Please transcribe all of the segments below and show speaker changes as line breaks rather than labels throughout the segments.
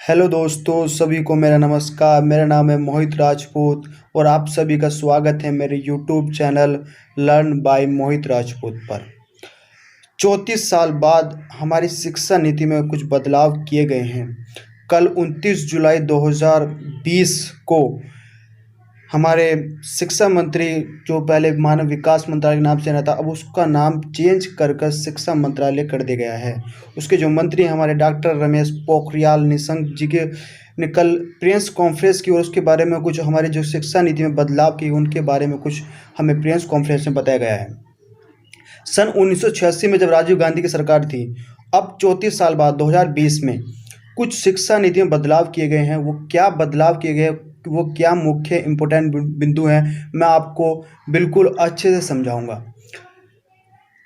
Hello दोस्तों, सभी को मेरा नमस्कार। मेरा नाम है मोहित राजपूत और आप सभी का स्वागत है मेरे यूट्यूब चैनल लर्न बाय मोहित राजपूत पर। 34 साल बाद हमारी शिक्षा नीति में कुछ बदलाव किए गए हैं। कल 29 जुलाई 2020 को हमारे शिक्षा मंत्री, जो पहले मानव विकास मंत्रालय के नाम से रहता, अब उसका नाम चेंज कर शिक्षा मंत्रालय कर दिया गया है। उसके जो मंत्री हैं हमारे डॉक्टर रमेश पोखरियाल निशंक जी के ने कल प्रेस कॉन्फ्रेंस की और उसके बारे में कुछ हमारे जो शिक्षा नीति में बदलाव की उनके बारे में कुछ हमें प्रेस कॉन्फ्रेंस में बताया गया है। सन 1986 में जब राजीव गांधी की सरकार थी, अब 34 साल बाद 2020 में कुछ शिक्षा नीति में बदलाव किए गए हैं। वो क्या बदलाव किए गए, वो क्या मुख्य इम्पोर्टेंट बिंदु हैं, मैं आपको बिल्कुल अच्छे से समझाऊंगा।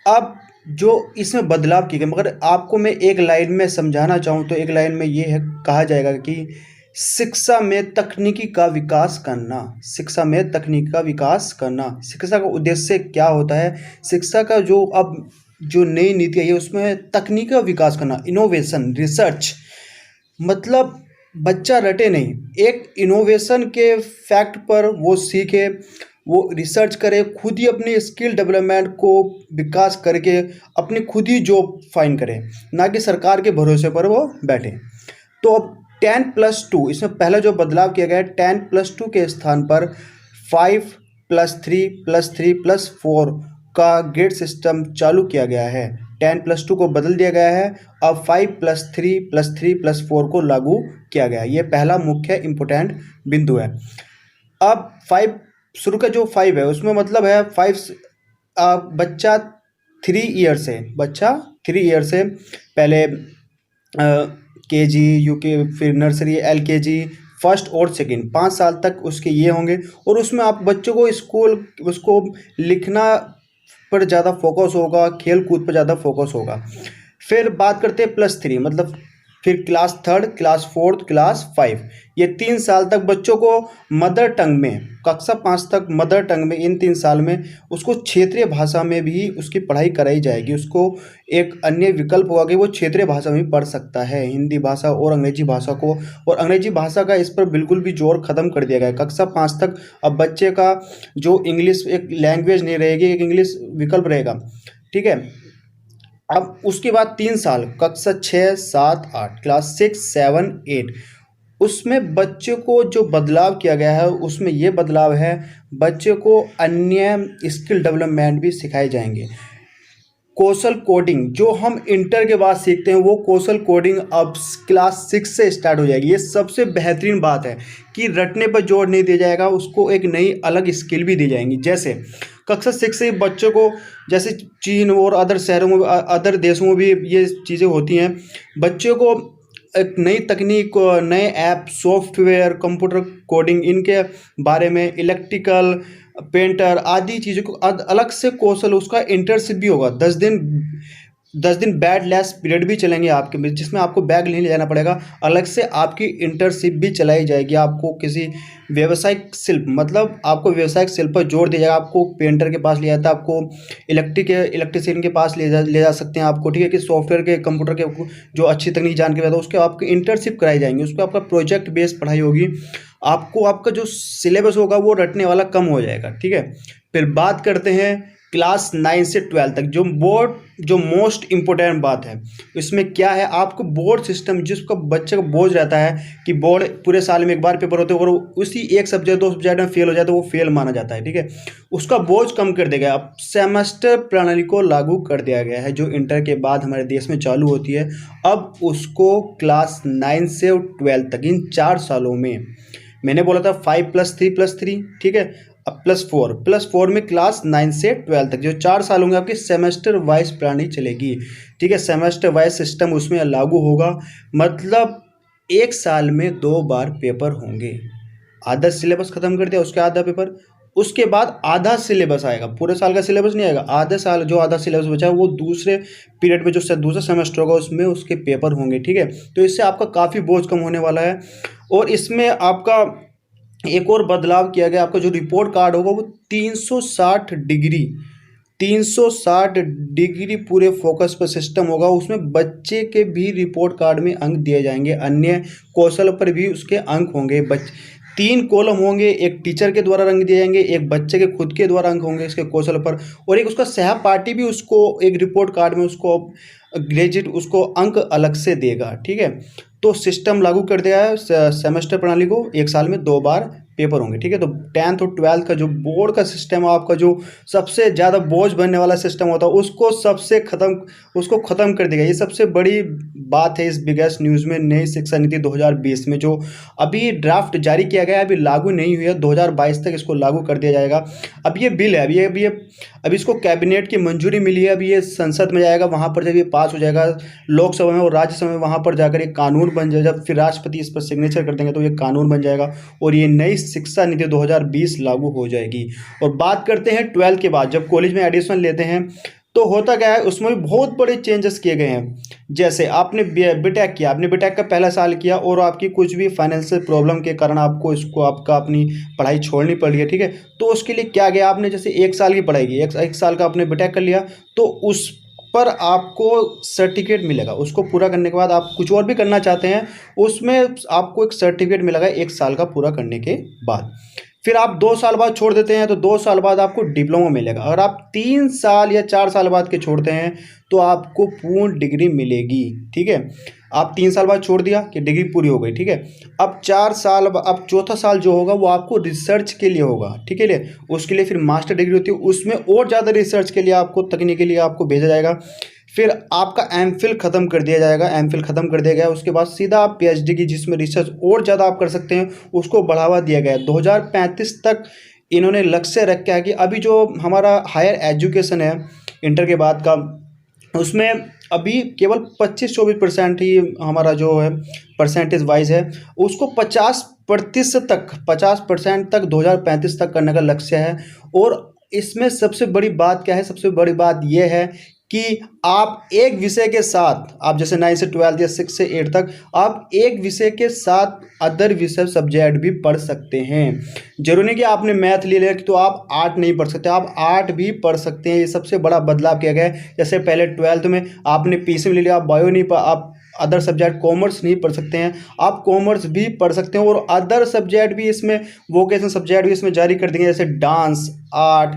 अब जो इसमें बदलाव किए गए, मगर आपको मैं एक लाइन में समझाना चाहूँ तो एक लाइन में ये है, कहा जाएगा कि शिक्षा में तकनीकी का विकास करना। शिक्षा में तकनीक का विकास करना, शिक्षा का उद्देश्य क्या होता है? शिक्षा का जो अब जो नई नीति आई है उसमें तकनीक का विकास करना, इनोवेशन, रिसर्च। मतलब बच्चा रटे नहीं, एक इनोवेशन के फैक्ट पर वो सीखे, वो रिसर्च करे, खुद ही अपनी स्किल डेवलपमेंट को विकास करके अपनी खुद ही जॉब फाइंड करे, ना कि सरकार के भरोसे पर वो बैठे। तो अब 10+2, इसमें पहला जो बदलाव किया गया है, 10+2 के स्थान पर 5+3+3+4 का ग्रेड सिस्टम चालू किया गया है। 10+2 को बदल दिया गया है, अब 5+3+3+4 को लागू किया गया है। ये पहला मुख्य इम्पोर्टेंट बिंदु है। अब 5 शुरू का जो 5 है उसमें मतलब है 5 बच्चा 3 ईयर से, पहले KG, UK, फिर नर्सरी, LKG, फर्स्ट और सेकंड, 5 साल तक उसके ये होंगे। और उसमें आप बच्चों को उसको लिखना पर ज़्यादा फोकस होगा, खेल कूद पर ज़्यादा फोकस होगा। फिर बात करते हैं +3, मतलब फिर क्लास 3, क्लास 4, क्लास 5, ये 3 साल तक बच्चों को मदर टंग में, कक्षा 5 तक मदर टंग में, इन 3 साल में उसको क्षेत्रीय भाषा में भी उसकी पढ़ाई कराई जाएगी। उसको एक अन्य विकल्प होगा कि वो क्षेत्रीय भाषा में पढ़ सकता है, हिंदी भाषा और अंग्रेजी भाषा को। और अंग्रेजी भाषा का इस पर बिल्कुल भी जोर ख़त्म कर दिया गया है। कक्षा 5 तक अब बच्चे का जो इंग्लिश एक लैंग्वेज नहीं रहेगी, एक इंग्लिश विकल्प रहेगा, ठीक है। अब उसके बाद 3 साल, कक्षा 6, 7, 8, क्लास 6, 7, 8, उसमें बच्चे को जो बदलाव किया गया है उसमें ये बदलाव है, बच्चे को अन्य स्किल डेवलपमेंट भी सिखाए जाएंगे। कौशल कोडिंग जो हम इंटर के बाद सीखते हैं, वो कौशल कोडिंग अब क्लास 6 से स्टार्ट हो जाएगी। ये सबसे बेहतरीन बात है कि रटने पर जोर नहीं दिया जाएगा, उसको एक नई अलग स्किल भी दी जाएंगी। जैसे कक्षा 6 से बच्चों को, जैसे चीन और अदर शहरों में, अदर देशों में भी ये चीज़ें होती हैं, बच्चों को एक नई तकनीक, नए ऐप, सॉफ्टवेयर, कंप्यूटर कोडिंग, इनके बारे में, इलेक्ट्रिकल, पेंटर आदि चीज़ों को अलग से कौशल, उसका इंटर्नशिप भी होगा। 10 दिन बैड लेस पीरियड भी चलेंगे आपके में, जिसमें आपको बैग नहीं ले जाना पड़ेगा, अलग से आपकी इंटर्नशिप भी चलाई जाएगी। आपको किसी व्यावसायिक शिल्प, मतलब आपको व्यावसायिक शिल्प पर जोर दिया जाएगा। आपको पेंटर के पास ले जाता है, आपको इलेक्ट्रिशियन के पास ले जा सकते हैं आपको, ठीक है, कि सॉफ्टवेयर के, कंप्यूटर के जो अच्छी तकनीक जान के बाद उसके आपकी इंटर्नशिप कराई जाएंगी। उस पर आपका प्रोजेक्ट बेस्ड पढ़ाई होगी। आपको आपका जो सिलेबस होगा वो रटने वाला कम हो जाएगा, ठीक है। फिर बात करते हैं क्लास 9 से 12 तक, जो मोस्ट इम्पोर्टेंट बात है इसमें क्या है, आपको बोर्ड सिस्टम, जिसका बच्चे का बोझ रहता है कि बोर्ड पूरे साल में एक बार पेपर होते हैं और उसी एक सब्जेक्ट 2 सब्जेक्ट में फेल हो जाए तो वो फेल माना जाता है, ठीक है। उसका बोझ कम कर दिया गया। अब सेमेस्टर प्रणाली को लागू कर दिया गया है, जो इंटर के बाद हमारे देश में चालू होती है। अब उसको क्लास 9 से 12 तक, इन 4 सालों में, मैंने बोला था 5+3+3, ठीक है, अब +4 में क्लास 9 से 12 तक जो 4 साल होंगे आपकी सेमेस्टर वाइज प्रणाली चलेगी, ठीक है। सेमेस्टर वाइज सिस्टम उसमें लागू होगा, मतलब एक साल में 2 बार पेपर होंगे। आधा सिलेबस खत्म कर दिया, उसके आधा पेपर, उसके बाद आधा सिलेबस आएगा, पूरे साल का सिलेबस नहीं आएगा, आधा सिलेबस बचा है वो दूसरे पीरियड में, जो दूसरा सेमेस्टर होगा उसमें उसके पेपर होंगे, ठीक है। तो इससे आपका काफ़ी बोझ कम होने वाला है। और इसमें आपका एक और बदलाव किया गया, आपका जो रिपोर्ट कार्ड होगा वो 360 डिग्री 360 डिग्री पूरे फोकस पर सिस्टम होगा। उसमें बच्चे के भी रिपोर्ट कार्ड में अंक दिए जाएंगे, अन्य कौशल पर भी उसके अंक होंगे। 3 कॉलम होंगे, एक टीचर के द्वारा अंक दिए जाएंगे, एक बच्चे के खुद के द्वारा अंक होंगे इसके कौशल पर, और एक उसका सहपाठी भी उसको एक रिपोर्ट कार्ड में उसको ग्रेजुएट उसको अंक अलग से देगा। ठीक है, तो सिस्टम लागू कर दिया है सेमेस्टर प्रणाली को, 1 साल में 2 बार पेपर होंगे। ठीक है, तो 10th और 12th का जो बोर्ड का सिस्टम है आपका, जो सबसे ज़्यादा बोझ बनने वाला सिस्टम होता है, उसको ख़त्म कर देगा। ये सबसे बड़ी बात है इस बिगेस्ट न्यूज़ में, नई शिक्षा नीति 2020 में जो अभी ड्राफ्ट जारी किया गया है, अभी लागू नहीं हुई है, 2022 तक इसको लागू कर दिया जाएगा। अब ये बिल है, अभी इसको कैबिनेट की मंजूरी मिली है, अभी ये संसद में जाएगा, वहाँ पर जब ये पास हो जाएगा लोकसभा में और राज्यसभा में, वहाँ पर जाकर एक कानून बन जाएगा। जब फिर राष्ट्रपति इस पर सिग्नेचर कर देंगे तो ये कानून बन जाएगा और ये नई शिक्षा नीति 2020 लागू हो जाएगी। और बात करते हैं 12th के बाद, जब कॉलेज में एडमिशन लेते हैं तो होता क्या है, उसमें भी बहुत बड़े चेंजेस किए गए हैं। जैसे आपने बीटेक किया, आपने बीटेक का पहला साल किया और आपकी कुछ भी फाइनेंशियल प्रॉब्लम के कारण आपको अपनी पढ़ाई छोड़नी पड़ रही है। ठीक है, तो उसके लिए क्या गया, आपने जैसे 1 साल की पढ़ाई की, एक साल का आपने बीटेक कर लिया, तो उस पर आपको सर्टिफिकेट मिलेगा। उसको पूरा करने के बाद आप कुछ और भी करना चाहते हैं, उसमें आपको एक सर्टिफिकेट मिलेगा 1 साल का पूरा करने के बाद। फिर आप 2 साल बाद छोड़ देते हैं तो 2 साल बाद आपको डिप्लोमा मिलेगा। अगर आप 3 साल या 4 साल बाद के छोड़ते हैं तो आपको पूर्ण डिग्री मिलेगी। ठीक है, आप 3 साल बाद छोड़ दिया कि डिग्री पूरी हो गई। ठीक है, अब 4 साल, अब चौथा साल जो होगा वो आपको रिसर्च के लिए होगा। ठीक है, उसके लिए फिर मास्टर डिग्री होती है, उसमें और ज़्यादा रिसर्च के लिए आपको, तकनीक के लिए आपको भेजा जाएगा। फिर आपका एमफिल ख़त्म कर दिया जाएगा, एमफिल ख़त्म कर दिया गया, उसके बाद सीधा आप पीएचडी की, जिसमें रिसर्च और ज़्यादा आप कर सकते हैं, उसको बढ़ावा दिया गया है। 2035 तक इन्होंने लक्ष्य रखा है कि अभी जो हमारा हायर एजुकेशन है इंटर के बाद का, उसमें अभी केवल 25-24% ही हमारा जो है परसेंटेज वाइज है, उसको 50% तक 2035 तक करने का लक्ष्य है। और इसमें सबसे बड़ी बात क्या है, सबसे बड़ी बात यह है कि आप एक विषय के साथ, आप जैसे 9 से 12 या 6 से 8 तक आप एक विषय के साथ अदर विषय सब्जेक्ट भी पढ़ सकते हैं। जरूरी नहीं कि आपने मैथ ले लिया तो आप आर्ट नहीं पढ़ सकते, आप आर्ट भी पढ़ सकते हैं। ये सबसे बड़ा बदलाव किया गया है। जैसे पहले 12th में आपने पीसीएम ले लिया, आप बायो नहीं आप अदर सब्जेक्ट कॉमर्स नहीं पढ़ सकते हैं, आप कॉमर्स भी पढ़ सकते हैं। और अदर सब्जेक्ट भी इसमें, वोकेशनल सब्जेक्ट भी इसमें जारी कर देंगे, जैसे डांस, आर्ट,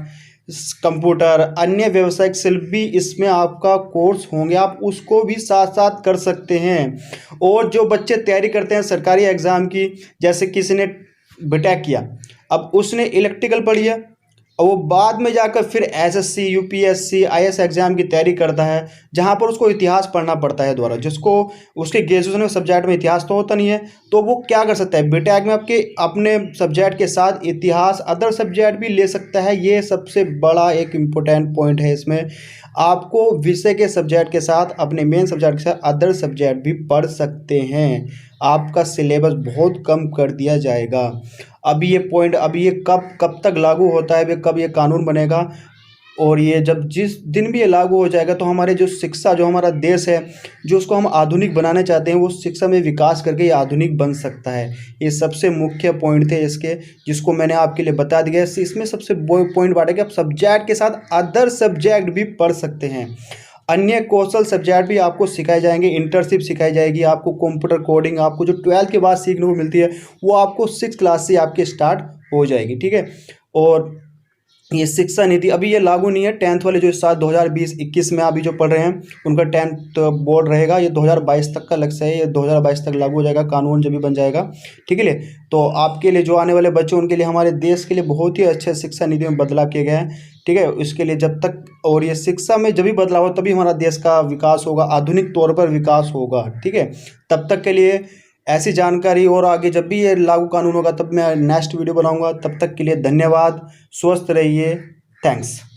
कंप्यूटर, अन्य व्यावसायिक शिल्प भी इसमें आपका कोर्स होंगे, आप उसको भी साथ साथ कर सकते हैं। और जो बच्चे तैयारी करते हैं सरकारी एग्ज़ाम की, जैसे किसी ने बीटेक किया, अब उसने इलेक्ट्रिकल पढ़ी है और वो बाद में जाकर फिर एसएससी, यूपीएससी, आईएएस एग्जाम की तैयारी करता है, जहाँ पर उसको इतिहास पढ़ना पड़ता है दोबारा, जिसको उसके ग्रेजुएशन सब्जेक्ट में इतिहास तो होता नहीं है, तो वो क्या कर सकता है, बीटेक में आपके अपने सब्जेक्ट के साथ इतिहास, अदर सब्जेक्ट भी ले सकता है। ये सबसे बड़ा एक इम्पोर्टेंट पॉइंट है इसमें, आपको विषय के सब्जेक्ट के साथ, अपने मेन सब्जेक्ट के साथ अदर सब्जेक्ट भी पढ़ सकते हैं। आपका सिलेबस बहुत कम कर दिया जाएगा। अभी ये पॉइंट, अभी ये कब तक लागू होता है, कब ये कानून बनेगा, और ये जब जिस दिन भी ये लागू हो जाएगा तो हमारे जो शिक्षा, जो हमारा देश है, जो उसको हम आधुनिक बनाना चाहते हैं, वो शिक्षा में विकास करके ये आधुनिक बन सकता है। ये सबसे मुख्य पॉइंट थे इसके, जिसको मैंने आपके लिए बता दिया। इसमें सबसे पॉइंट बांटा कि आप सब्जेक्ट के साथ अदर सब्जेक्ट भी पढ़ सकते हैं, अन्य कौशल सब्जेक्ट भी आपको सिखाए जाएंगे, इंटर्नशिप सिखाई जाएगी आपको, कंप्यूटर कोडिंग आपको जो 12th के बाद सीखने को मिलती है वो आपको 6th क्लास से आपके स्टार्ट हो जाएगी। ठीक है, और ये शिक्षा नीति अभी ये लागू नहीं है। 10th वाले जो इस साल 2020-21 में अभी जो पढ़ रहे हैं उनका 10th बोर्ड रहेगा, ये 2022 तक का लक्ष्य है, ये 2022 तक लागू हो जाएगा, कानून जब भी बन जाएगा। ठीक है, तो आपके लिए, जो आने वाले बच्चों, उनके लिए, हमारे देश के लिए बहुत ही अच्छे शिक्षा नीति में बदलाव किए गए हैं। ठीक है, इसके लिए जब तक, और ये शिक्षा में जब भी बदलाव हो तभी हमारा देश का विकास होगा, आधुनिक तौर पर विकास होगा। ठीक है, तब तक के लिए ऐसी जानकारी, और आगे जब भी ये लागू कानून होगा तब मैं नेक्स्ट वीडियो बनाऊंगा। तब तक के लिए धन्यवाद, स्वस्थ रहिए, थैंक्स।